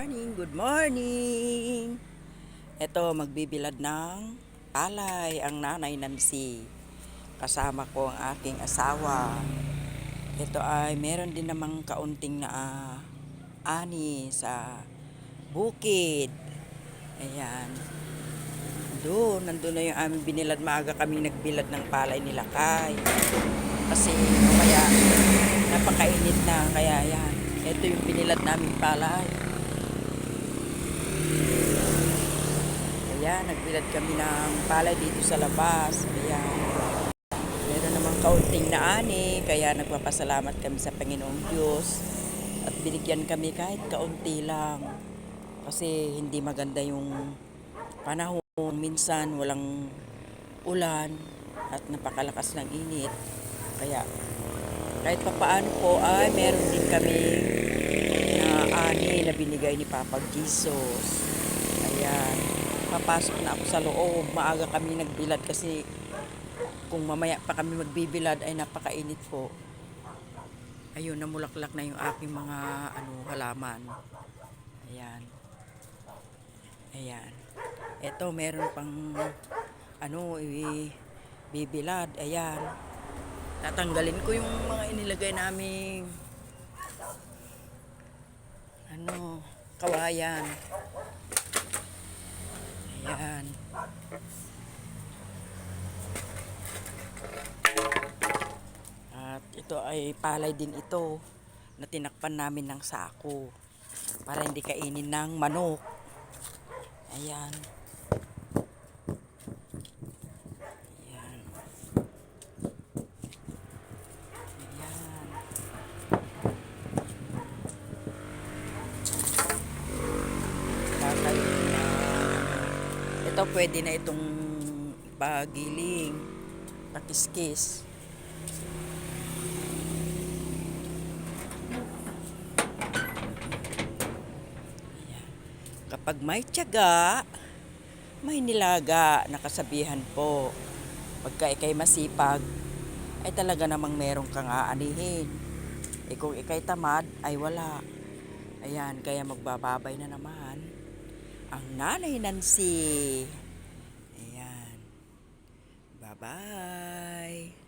Morning, good morning. Ito, magbibilad ng palay ang nanay Nancy. Kasama ko ang aking asawa. Ito ay meron din namang kaunting na ani sa bukid. Ayan. Nandun na yung aming binilad. Maaga kami nagbilad ng palay nila Kay. Kasi kaya napakainit na. Kaya yan. Ito yung binilad namin palay. Ayan, nagbilad kami ng palay dito sa labas. Ayan. Meron namang kaunting na ani, kaya nagpapasalamat kami sa Panginoong Diyos. At binigyan kami kahit kaunti lang. Kasi hindi maganda yung panahon. Minsan walang ulan at napakalakas ng init. Kaya kahit papaano po ay meron din kami na ani na binigay ni Papa Jesus. Ayan. Papasok na ako sa loob. Maaga kami nagbilad kasi kung mamaya pa kami magbibilad ay napakainit po. Ayun, namulaklak na yung aking mga halaman. Ayan. Ayan. Ito, meron pang bibilad. Ayan. Tatanggalin ko yung mga inilagay naming kawayan. Ayan. At ito ay palay din ito na tinakpan namin ng sako para hindi kainin ng manok. Ayan. Ayan. Ayan. Kakainin na. Ito pwede na itong pagiling, pakiskis. Kapag may tiyaga, may nilaga na kasabihan po. Pagka ikay masipag, ay talaga namang merong kang aanihin. Kung ikay tamad, ay wala. Ayan, kaya magbababay na naman ang nanay Nancy. Ayan. Bye-bye.